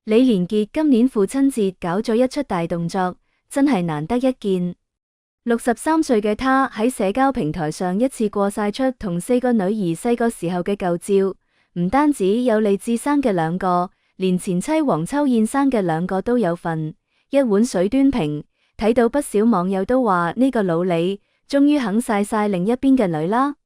李連杰今年父親節搞咗一出大動作，真係難得一見。63歲嘅他喺社交平台上一次過晒出同4個女兒細個時候嘅舊照，唔單止有李志生嘅2個，連前妻黃秋燕生嘅2個都有份。一碗水端平，睇到不少網友都話呢個老李終於肯晒另一邊嘅女啦。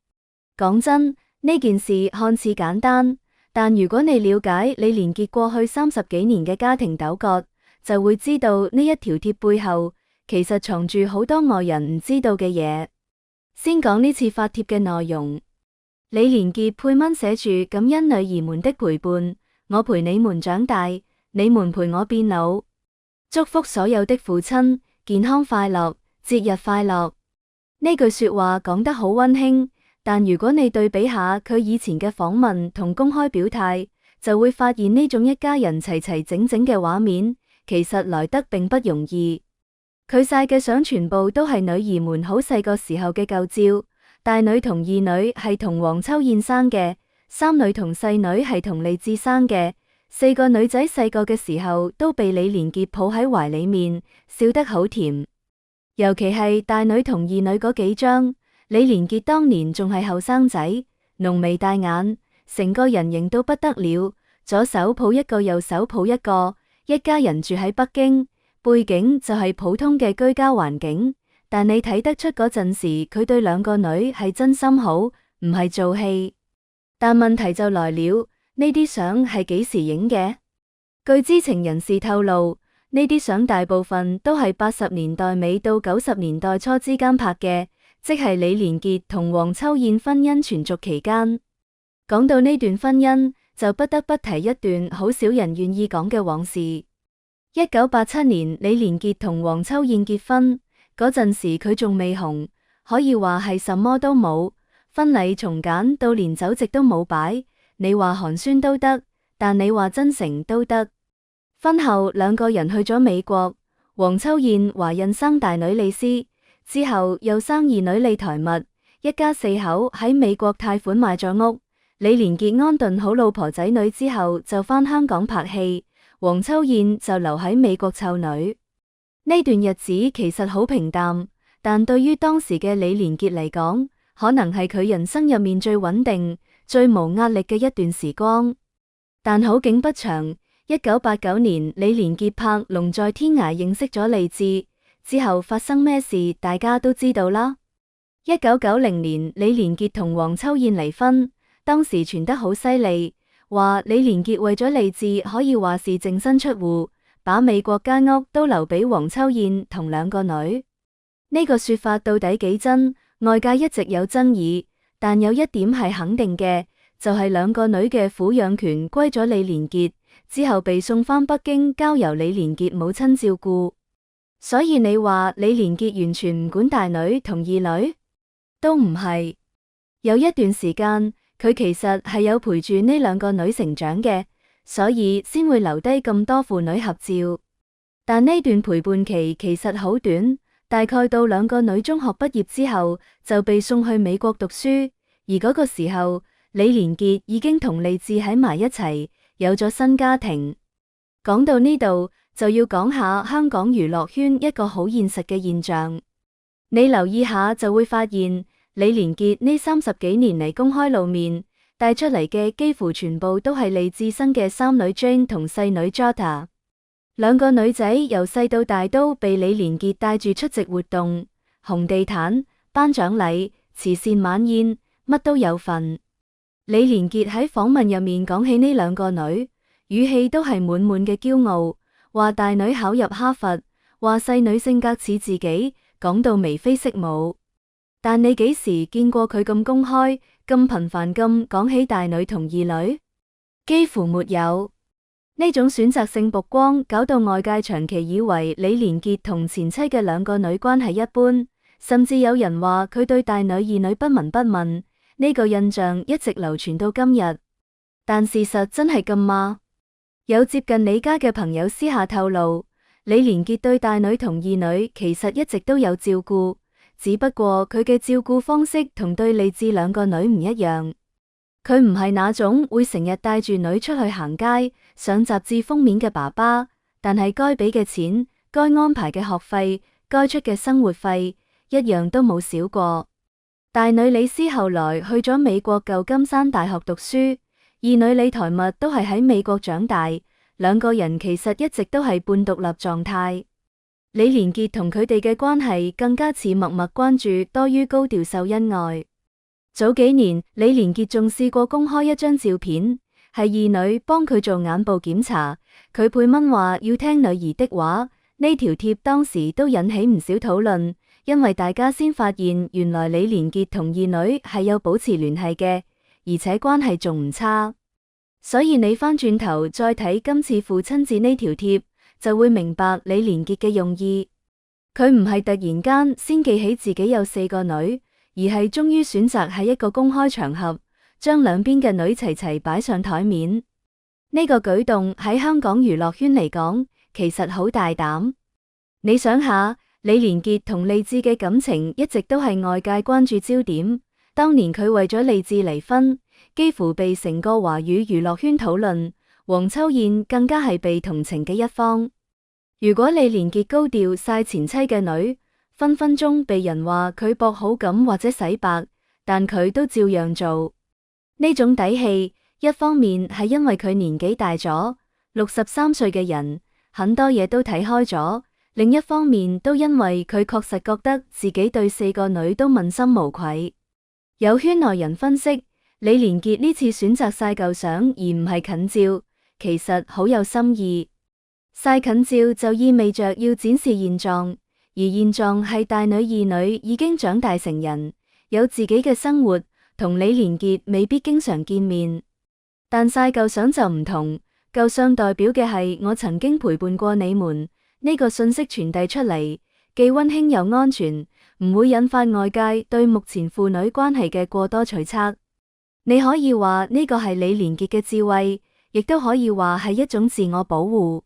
講真，呢件事看似簡單，但如果你了解李連杰過去30幾年嘅家庭糾葛，就會知道呢一條貼背後其實藏住好多外人唔知道嘅嘢。先講呢次發貼嘅內容，李連杰配文寫住感恩女兒們的陪伴，我陪你們長大，你們陪我變老，祝福所有的父親健康快樂，節日快樂。呢句說話講得好溫馨，但如果你對比下佢以前嘅訪問同公開表態，就會發現呢種一家人齊齊整整嘅畫面，其實來得並不容易。佢晒嘅相全部都係女兒們好細個時候嘅舊照，大女同二女係同黃秋燕生嘅，三女同細女係同李志生嘅，4個女仔細個嘅時候都被李連杰抱喺懷裏面，笑得好甜。尤其係大女同二女嗰幾張，李連杰當年仲係後生仔，濃眉大眼，成個人型到不得了，左手抱一個，右手抱一個，一家人住喺北京。背景就係普通嘅居家環境，但你睇得出嗰陣時佢對2個女係真心好，唔係做戲。但問題就來了，呢啲相係幾時影嘅？據知情人士透露，呢啲相大部分都係80年代尾到90年代初之間拍嘅，即係李連杰同黃秋燕婚姻存續期間。講到呢段婚姻，就不得不提一段好少人願意講嘅往事。1987年，李連杰同黃秋燕結婚嗰陣時，佢仲未紅，可以話係什麼都冇。婚禮從簡到連酒席都冇擺，你話寒酸都得，但你話真誠都得。婚後2個人去咗美國，黃秋燕懷孕生大女李詩，之後又生2女李台蜜，一家4口喺美國貸款買咗屋。李連杰安頓好老婆仔女之後，就返香港拍戲。黃秋燕就留喺美國湊女。呢段日子其實好平淡，但對於當時嘅李連杰嚟講，可能係佢人生入面最穩定、最無壓力嘅一段時光。但好景不長，1989年李連杰拍《龍在天涯》認識咗李志，之後發生咩事大家都知道啦。1990年李連杰同黃秋燕離婚，當時傳得好犀利。話李連杰為咗李志可以話是淨身出戶，把美國間屋都留俾黃秋燕同2個女。呢個說法到底幾真？外界一直有爭議，但有一點係肯定嘅，就係2個女嘅撫養權歸咗李連杰，之後被送返北京，交由李連杰母親照顧。所以你話李連杰完全唔管大女同2女？都唔係。有一段時間，佢其實係有陪住呢2個女成長嘅，所以先會留低咁多父女合照。但呢段陪伴期其實好短，大概到2個女中學畢業之後就被送去美國讀書，而嗰個時候李連杰已經同李志喺埋一齊，有咗新家庭。講到呢度就要講下香港娛樂圈一個好現實嘅現象，你留意下就會發現。李連杰呢30幾年嚟公開露面，帶出嚟嘅幾乎全部都係李志生嘅3女 Jane 同細女 Jota。2個女仔由細到大都被李連杰帶住出席活動，紅地毯、頒獎禮、慈善晚宴，乜都有份。李連杰喺訪問入面講起呢2個女，語氣都係滿滿嘅驕傲，話大女考入哈佛，話細女性格似自己，講到眉飛色舞。但你幾時見過佢咁公開、咁頻繁咁講起大女同2女？幾乎沒有。呢種選擇性曝光，搞到外界長期以為李連杰同前妻嘅2個女關係一般，甚至有人話佢對大女2女不聞不問。呢個印象一直流傳到今日。但事實真係咁嗎？有接近李家嘅朋友私下透露，李連杰對大女同2女其實一直都有照顧。只不過佢嘅照顧方式同對李志2個女唔一樣。佢唔係那種會成日帶住女出去行街、上雜誌封面嘅爸爸，但係該俾嘅錢、該安排嘅學費、該出嘅生活費，一樣都冇少過。大女李斯後來去咗美國舊金山大學讀書，二女李台蜜都係喺美國長大，兩個人其實一直都係半獨立狀態。李連杰同佢哋嘅關係更加似默默關注多於高調秀恩愛。早幾年，李連杰仲試過公開一張照片，係二女幫佢做眼部檢查，佢配文話要聽女兒的話。呢條貼當時都引起唔少討論，因為大家先發現原來李連杰同二女係有保持聯繫嘅，而且關係仲唔差。所以你翻轉頭再睇今次父親節呢條貼，就會明白李連杰嘅用意。佢唔係突然間先記起自己有4個女，而係終於選擇喺一個公開場合，將兩邊嘅女齊齊擺上台面。呢個舉動喺香港娛樂圈嚟講，其實好大膽。你想下，李連杰同利智嘅感情一直都係外界關注焦點。當年佢為咗利智離婚，幾乎被成個華語娛樂圈討論。黃秋燕更加係被同情嘅一方。如果李連杰高調晒前妻嘅女，分分鐘被人話佢博好感或者洗白，但佢都照樣做。呢種底氣，一方面係因為佢年紀大咗，63歲嘅人，很多嘢都睇開咗；另一方面都因為佢確實覺得自己對4個女都問心無愧。有圈內人分析，李連杰呢次選擇晒舊相而唔係近照，其實好有心意。晒近照就意味着要展示現狀，而現狀係大女二女已經長大成人，有自己嘅生活，同李連杰未必經常見面。但晒舊相就唔同，舊相代表嘅係我曾經陪伴過你們，呢個信息傳遞出嚟，既溫馨又安全，唔會引發外界對目前父女關係嘅過多取測。你可以話呢個係李連杰嘅智慧，亦都可以話係一種自我保護。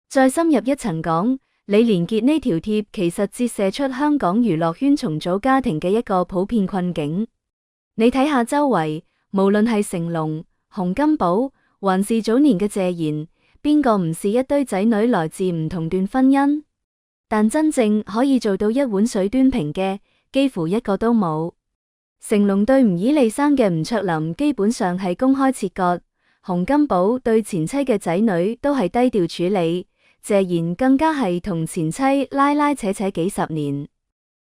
再深入一層講，李連杰呢條貼其實折射出香港娛樂圈重組家庭嘅一個普遍困境。你睇下周圍，無論係成龍、洪金寶，還是早年嘅謝賢，邊個唔是一堆仔女來自唔同段婚姻？但真正可以做到一碗水端平嘅，幾乎一個都冇。成龍對吳綺莉生嘅吳卓林基本上係公開切割，洪金寶對前妻嘅仔女都係低調處理。謝賢更加係同前妻拉拉扯扯幾十年。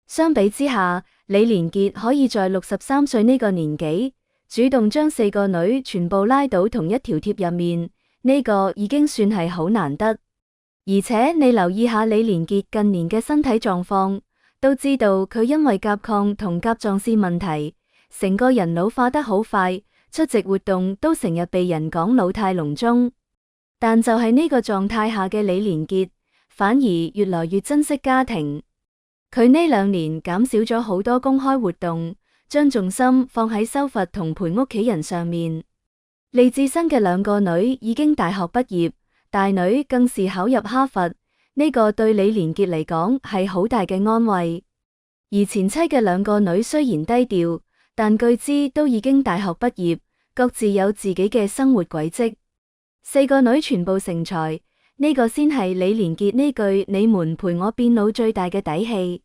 相比之下，李連杰可以在63歲呢個年紀，主動將4個女全部拉到同一條貼入面，呢個已經算係好難得。而且你留意下李連杰近年嘅身體狀況，都知道佢因為甲亢同甲狀腺問題，成個人老化得好快，出席活動都成日被人講老態龍鍾。但就係呢個狀態下嘅李連杰，反而越來越珍惜家庭。佢呢2年減少咗好多公開活動，將重心放喺修佛同陪屋企人上面。利智生嘅2個女已經大學畢業，大女更是考入哈佛，呢個對李連杰嚟講係好大嘅安慰。而前妻嘅2個女雖然低調，但據知都已經大學畢業，各自有自己嘅生活軌跡。4個女全部成才，呢個先係李連杰呢句你們陪我變老最大嘅底氣。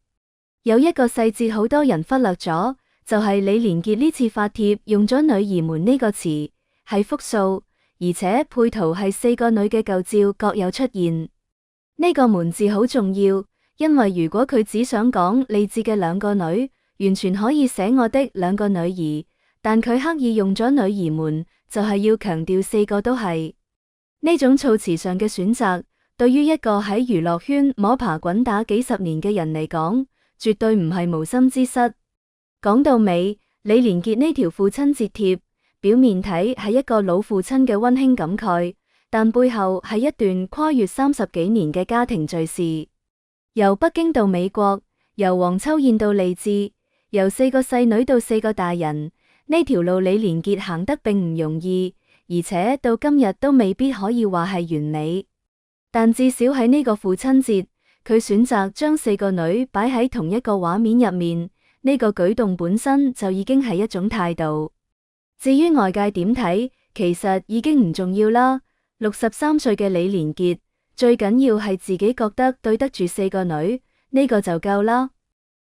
有一個細節好多人忽略咗，就係李連杰呢次發帖用咗女兒們呢個詞，係複數，而且配圖係4個女嘅舊照各有出現。呢個門字好重要，因為如果佢只想講利智嘅2個女，完全可以寫我的2個女兒，但佢刻意用咗女兒們，就係要強調4個都係。呢種措辭上嘅選擇，對於一個喺娛樂圈摸爬滾打幾十年嘅人嚟講，絕對唔係無心之失。講到尾，李連杰呢條父親節貼，表面睇係一個老父親嘅溫馨感慨，但背後係一段跨越30幾年嘅家庭敘事。由北京到美國，由黃秋燕到利智，由4個細女到4個大人，呢條路李連杰行得並唔容易。而且到今日都未必可以話係完美，但至少喺呢個父親節，佢選擇將4個女擺喺同一個畫面入面，呢個舉動本身就已經係一種態度。至於外界點睇，其實已經唔重要啦。63歲嘅李連杰，最緊要係自己覺得對得住4個女，呢個就夠啦。